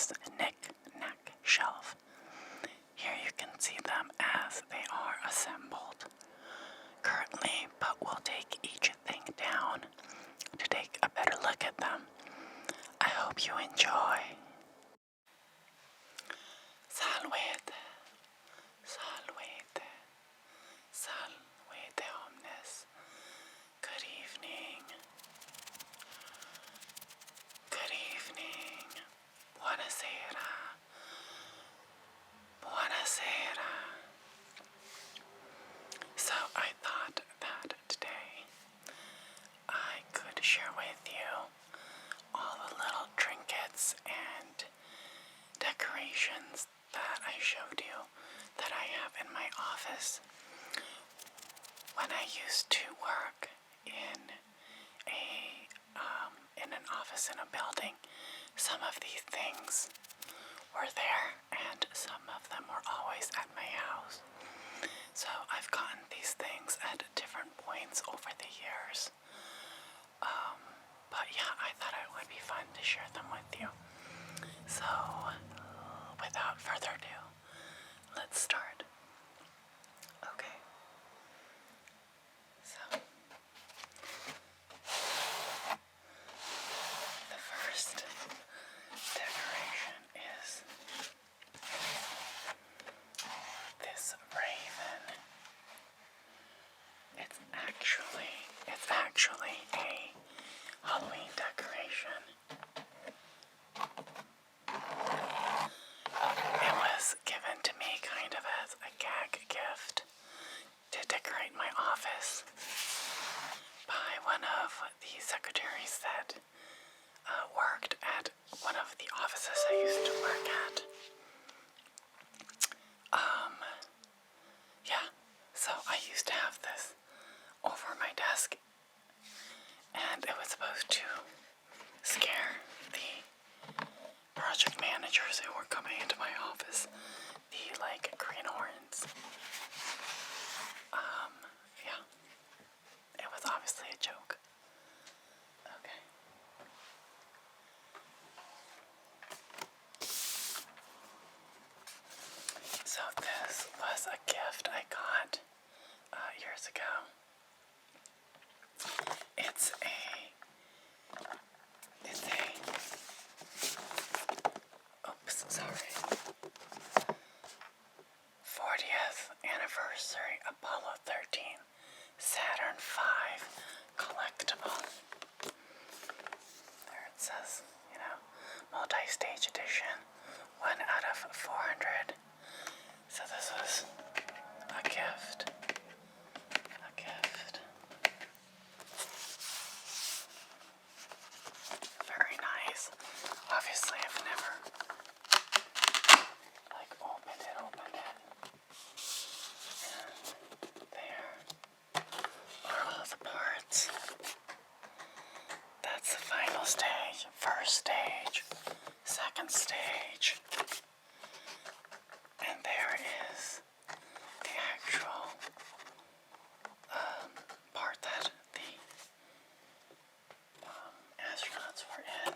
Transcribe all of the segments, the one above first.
this knick-knack shelf. Here you can see them as they are assembled currently, but we'll take each thing down to take a better look at them. I hope you enjoy. Salvete, salvete, salvete omnes. Good evening. Good evening. Buonasera. Buonasera. So I thought that today I could share with you all the little trinkets and decorations that I showed you that I have in my office. When I used to work in an office in a building, some of these things were there and some of them were always at my house. So I've gotten these things at different points over the years. But yeah, I thought it would be fun to share them with you. So without further ado, let's start. Okay. So the first decoration is this raven. It's actually a Halloween decoration. It was given to me kind of as a gag gift to decorate my office by one of the secretaries that worked at one of the offices I used to work at. Yeah, so I used to have this over my desk, and it was supposed to scare the project managers who were coming into my office, the greenhorns. Yeah, it was obviously a joke. Okay. So this was a gift I got years ago. It's a 40th anniversary Apollo 13 Saturn V collectible. There it says, multi-stage edition, 1 out of 400. So this was a gift. Very nice. Obviously, I've never opened it. And there are all the parts. That's the final stage. First stage, second stage. And there is the actual part that the astronauts were in.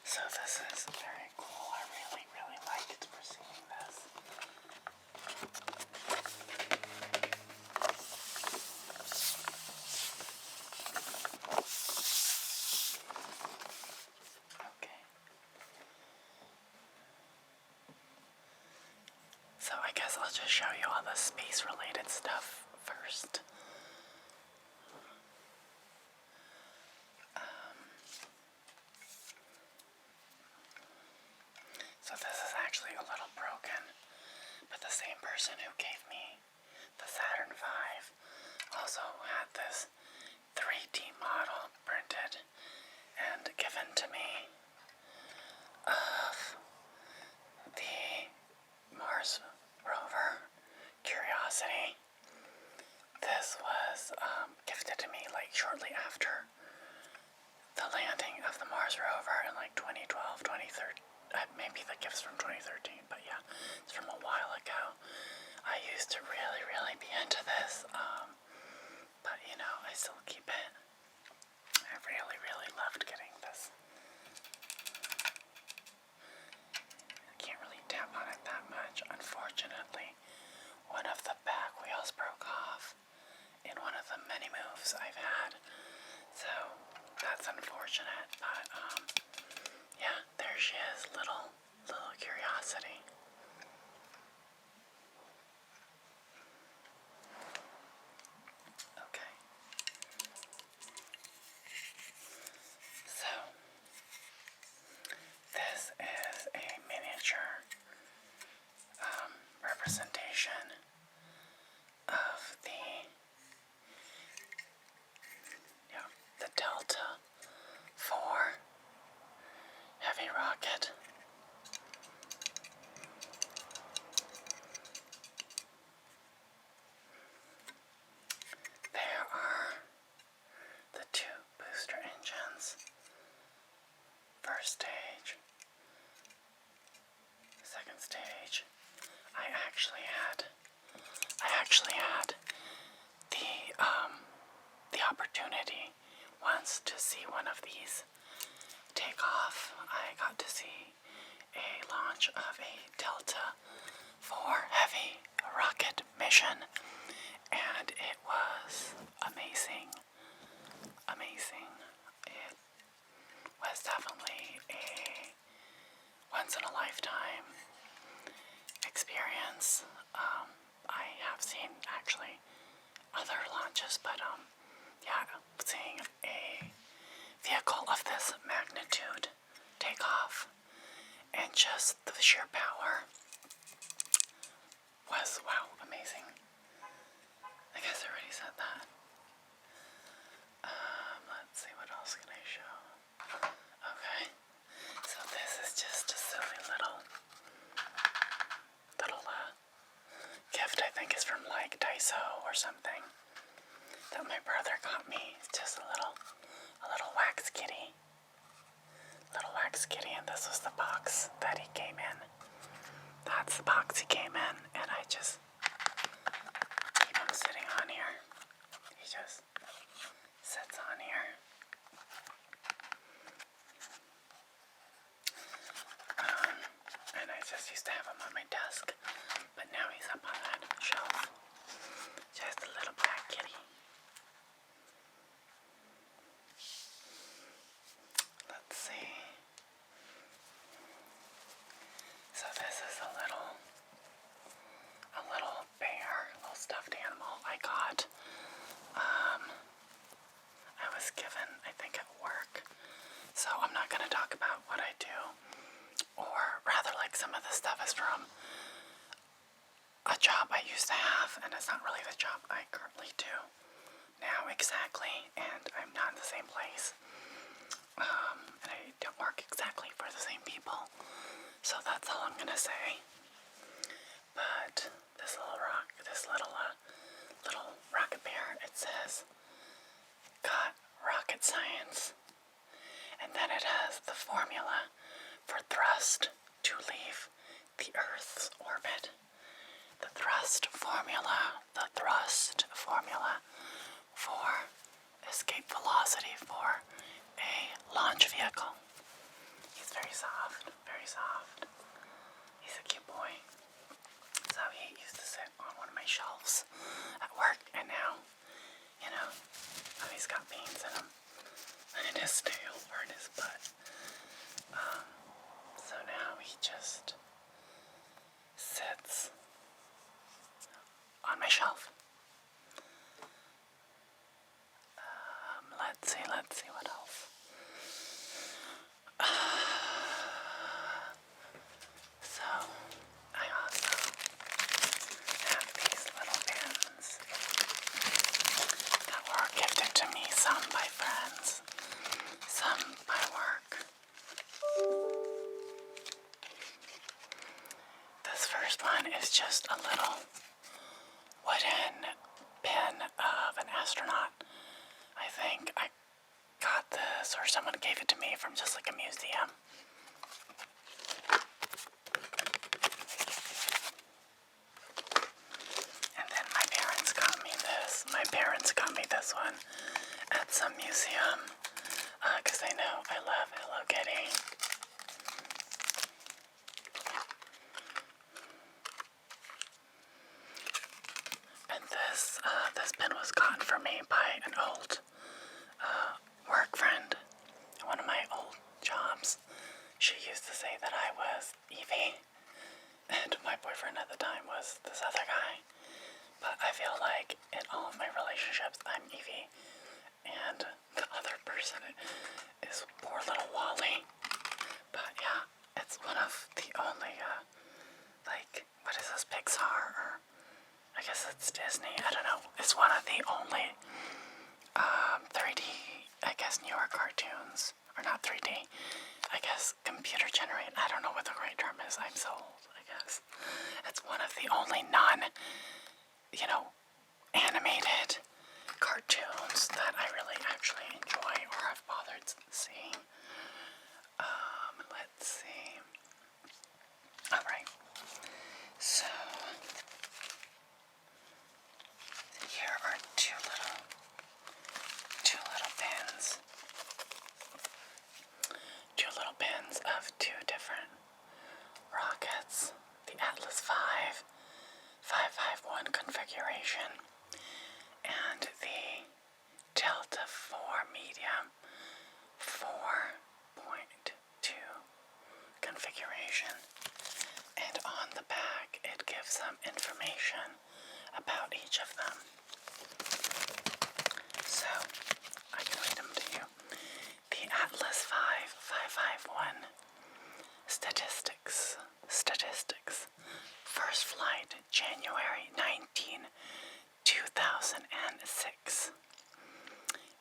So this is very cool. I really, really liked receiving this. Okay. So I guess I'll just show you all the space-related stuff first. So this is actually a little broken, but the same person who gave me the Saturn V also had this 3D model printed and given to me of the Mars Rover Curiosity. This was gifted to me shortly after the landing of the Mars Rover in 2012, 2013. Maybe the gift's from 2013, but yeah, it's from a while ago. I used to really, really be into this, but I still keep it. I really, really loved getting this. many moves I've had. So that's unfortunate, but yeah, there she is, little curiosity. Okay. So this is a miniature representation of the Delta IV heavy rocket. There are the two booster engines. First stage, second stage. I actually had the opportunity once to see one of these take off. I got to see a launch of a Delta IV heavy rocket mission, and it was amazing. It was definitely a once-in-a-lifetime experience. I have seen actually other launches, but yeah, seeing a vehicle of this magnitude take off and just the sheer power was, wow, amazing. I guess I already said that. Let's see, what else can I show? Okay, so this is just a silly little gift. I think is from like Daiso or something that my brother got me. It's just a little wax kitty. And this was the box that he came in. That's the box he came in, and I just keep him sitting on here. He just sits on here. And I just used to have him on my desk, but now he's up on that shelf. Just a little black kitty. Let's see. So this is a little bear, a little stuffed animal I got. I was given, I think, at work. So I'm not going to talk about what I do, or rather, like, some of the stuff is from a job I used to have, and it's not really the job I currently do now exactly, and I'm not in the same place, and I don't work exactly for the same people, so that's all I'm gonna say. But this little rocket bear, it says, got rocket science, and then it has the formula for thrust to leave the Earth's orbit. The thrust formula for escape velocity for a launch vehicle. He's very soft. He's a cute boy. So he used to sit on one of my shelves at work, and now, he's got beans in him, in his tail or in his butt. So now he just sits on my shelf. Let's see what else. So I also have these little pins that were gifted to me, some by friends, some by work. This first one is just a little wooden pin of an astronaut. I think I got this, or someone gave it to me from just like a museum. And then my parents got me this one at some museum, because they know I love Hello Kitty. And this pen was gotten for me by an old work friend. One of my old jobs. She used to say that I was Evie, and my boyfriend at the time was this other guy. But I feel like in all of my relationships, I'm Evie, and the other person is poor little Wally. But yeah, it's one of the only, what is this, Pixar, or I guess it's Disney, I don't know. It's one of the only 3D, I guess, newer cartoons, or not 3D, I guess computer generated, I don't know what the right term is, I'm so old, I guess. It's one of the only animated cartoons that I really actually enjoy or have bothered seeing. Let's see. Alright. So, here are two little pins. Two little pins of two different rockets. The Atlas V 551 configuration and the Delta IV medium 4.2 configuration. And on the back it gives some information about each of them. So I can read them to you. The Atlas V 551 Statistics. First flight, January 19, 2006.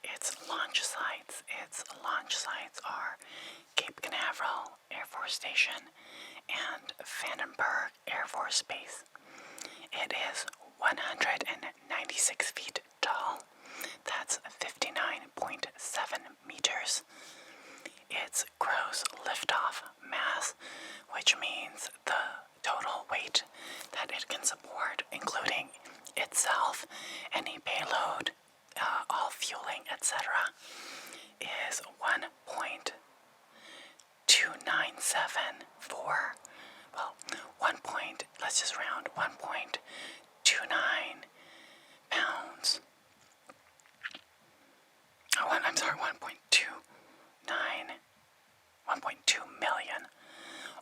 Its launch sites are Cape Canaveral Air Force Station and Vandenberg Air Force Base. It is 196 feet tall. That's 59.7 meters. Its gross liftoff mass, which means the total weight that it can support, including itself, any payload, all fueling, etc., is 1.297 let's just round, 1.29 pounds. I'm sorry, 1.2 million,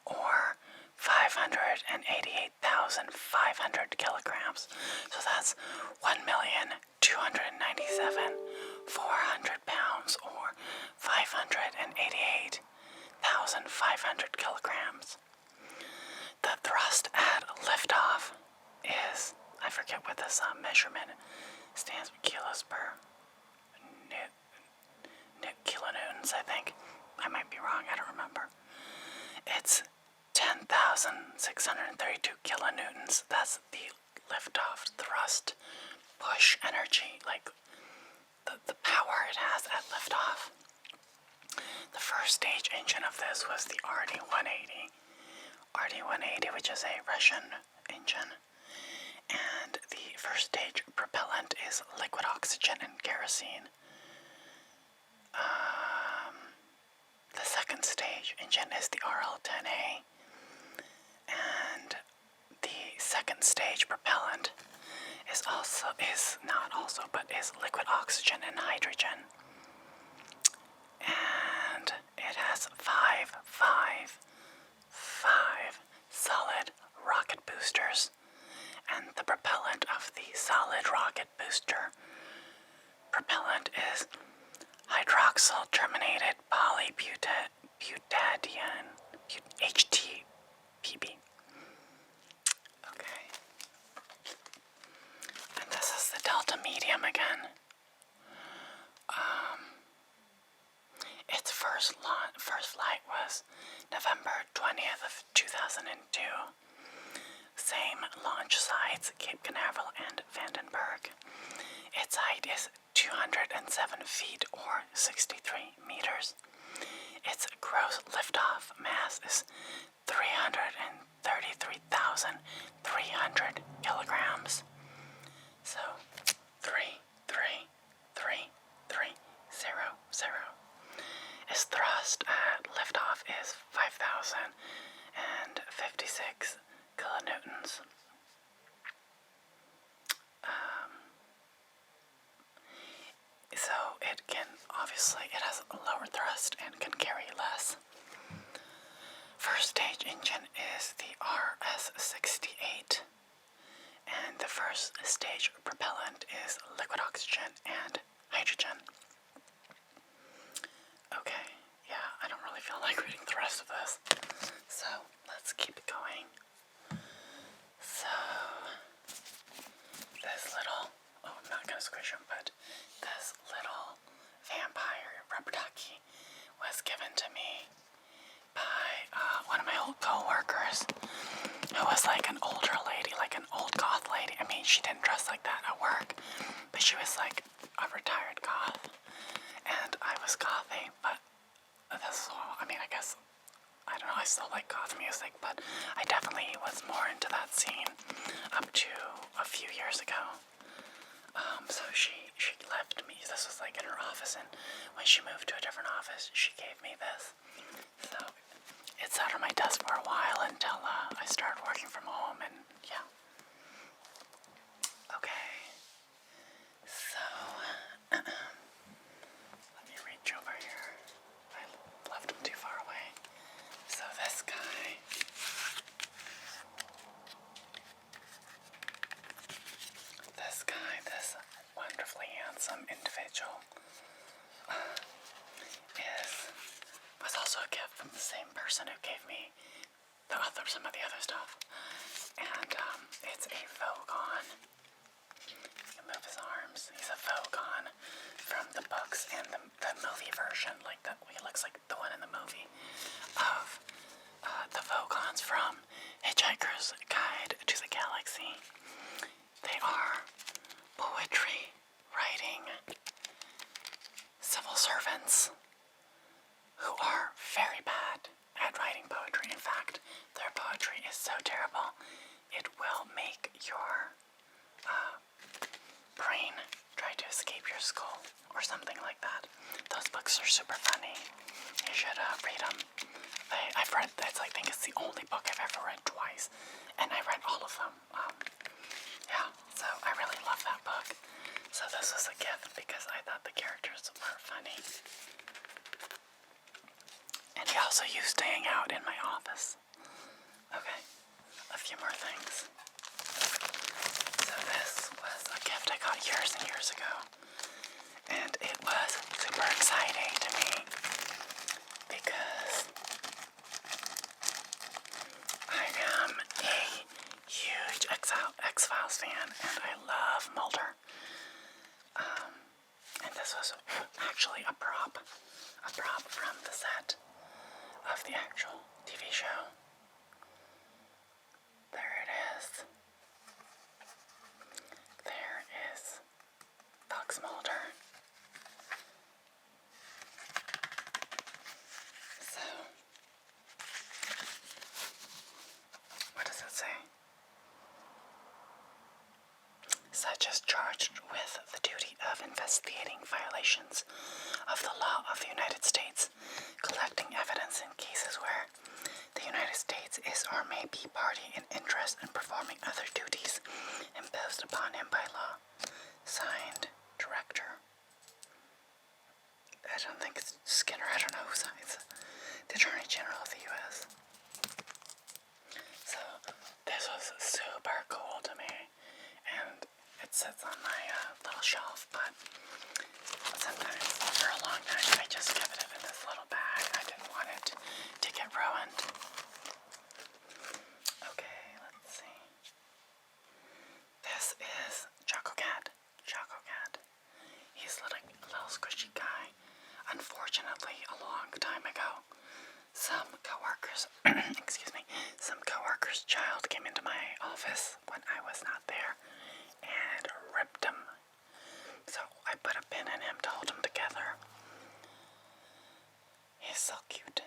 or 588,500 kilograms. So that's 1,297,400 pounds, or 588,500 kilograms. The thrust at liftoff is, I forget what this measurement stands for, kilos per kilonewtons, I think. I might be wrong, I don't remember. It's 10,632 kilonewtons. That's the liftoff thrust push energy, like the power it has at liftoff. The first stage engine of this was the RD-180, which is a Russian engine. And the first stage propellant is liquid oxygen and kerosene. The second stage engine is the RL-10A, and the second stage propellant is liquid oxygen and hydrogen. And it has five solid rocket boosters, and the propellant of the solid rocket booster propellant is hydroxyl terminated polybutadiene, HTPB. Okay. And this is the Delta medium again. Its first flight was November 20th of 2002. Same launch sites, Cape Canaveral and Vandenberg. Its height is 207 feet or 63 meters. Its gross liftoff mass is 333,300 kilograms. So, 33330. Its thrust at liftoff is 5,056 kilonewtons. obviously it has a lower thrust and can carry less. First stage engine is the RS-68, and the first stage propellant is liquid oxygen and hydrogen. Okay, yeah, I don't really feel like reading the rest of this, so let's keep going. So, this little, oh, I'm not gonna squish him, but this little vampire rubber ducky was given to me by one of my old co-workers, who was like an older lady, like an old goth lady. I mean, she didn't dress like that at work, but she was like a retired goth, and I was gothy, but this, I mean, I guess, I don't know, I still like goth music, but I definitely was more into that scene up to a few years ago. So she left me, this was like in her office, and when she moved to a different office, she gave me this. So it sat on my desk for a while until I started working from home, and yeah. Okay, so let me reach over here. I left him too far away. So this guy, this wonderfully handsome individual was also a gift from the same person who gave me some of the other stuff. And it's a Vulcan. He can move his arms. He's a Vulcan from the books and the movie version, like that. He looks like the one in the movie of the Vulcans from Hitchhiker's Guide to the Galaxy. They are poetry writing civil servants who are very bad at writing poetry. In fact, their poetry is so terrible, it will make your brain try to escape your skull or something like that. Those books are super funny. You should read them. I've read, I think it's the only book I've ever read twice, and I read all of them. Yeah, so I really love that book. So this was a gift because I thought the characters were funny. And he also used to hang out in my office. Okay, a few more things. So this was a gift I got years and years ago. And it was super exciting to me because I am a huge X-Files fan, and I love Mulder. And this was actually a prop from the set of the actual TV show. There it is. There is Fox Mulder. So, what does it say? Such as charged with the duty of investigating violations of the law of the United States, collecting evidence in cases where the United States is or may be party in interest, and performing other duties imposed upon him by law. Signed, Director. I don't think it's Skinner, I don't know who signs. The Attorney General of the U.S. So, this was super cool to me, and it sits on my little shelf, but sometimes, for a long time, I just kept it in this little bag. I didn't want it to get ruined. Okay, let's see. This is Choco Cat. Choco Cat. He's a little squishy guy. Unfortunately, a long time ago, some coworkers, some coworker's child came into my office when I was not there and ripped him. So I put a pin in him to hold him together. He's so cute.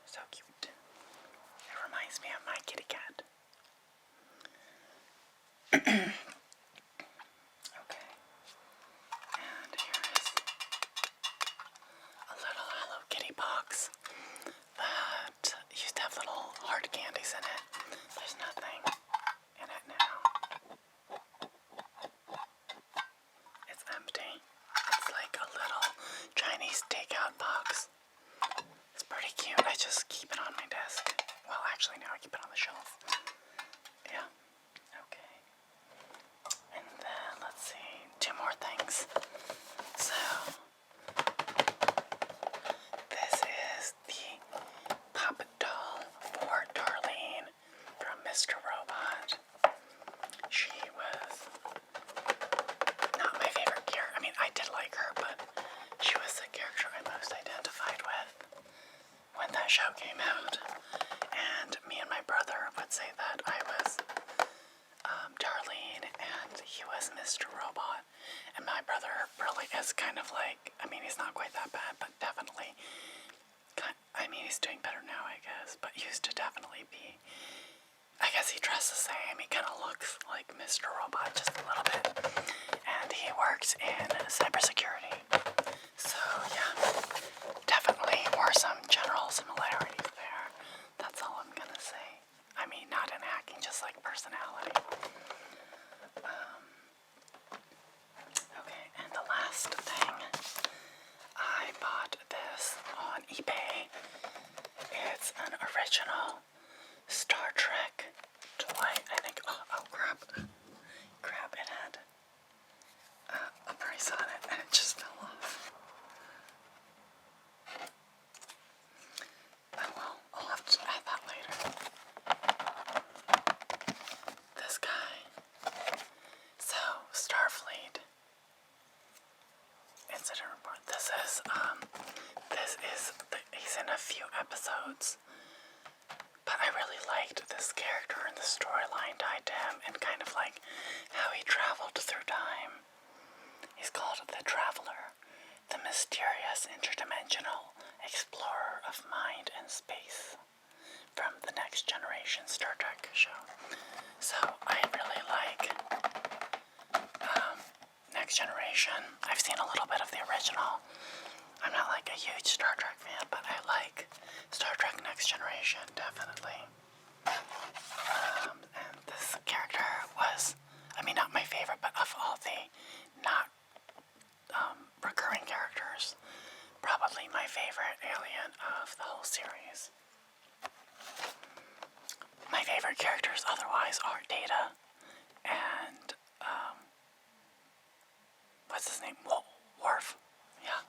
So cute. It reminds me of my kitty cat. Okay. And here is a little Hello Kitty box that used to have little hard candies in it. There's nothing in it now. It's empty. It's like a little Chinese take is kind of like, I mean, he's not quite that bad, but definitely, I mean, he's doing better now, I guess, but used to definitely be. I guess he dressed the same. He kind of looks like Mr. Robot just a little bit. And he works in cybersecurity. So, yeah, definitely were some general similarities there. That's all I'm gonna say. I mean, not in hacking, just like personality. Okay, and the last thing, I bought this on eBay. It's an original Star Trek toy. I think, oh crap. Crap, it had a price on it and it just fell off. Oh well, I'll have to add that later. This guy. So, Starfleet. Incident report. He's in a few episodes. But I really liked this character and the storyline tied to him and kind of like how he traveled through time. He's called the Traveler, the mysterious interdimensional explorer of mind and space from the Next Generation Star Trek show. So I really like Next Generation. I've seen a little bit of the original. I'm not like a huge Star Trek fan, but I like Star Trek Next Generation, definitely. And this character was, I mean, not my favorite, but of all the not recurring characters, probably my favorite alien of the whole series. My favorite characters otherwise are Data and, what's his name? Worf. Yeah.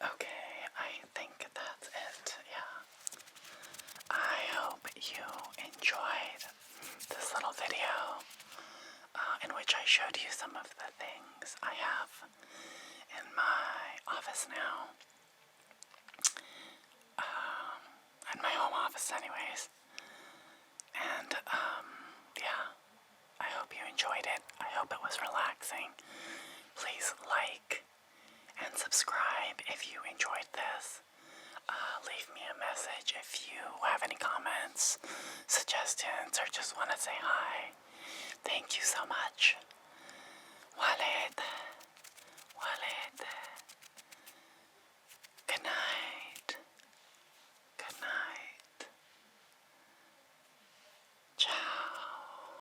Okay, I think that's it, yeah. I hope you enjoyed this little video in which I showed you some of the things I have in my office now. In my home office anyways. And, yeah, I hope you enjoyed it. I hope it was relaxing. Please like and subscribe if you enjoyed this. Leave me a message if you have any comments, suggestions, or just want to say hi. Thank you so much. Wallet. Good night.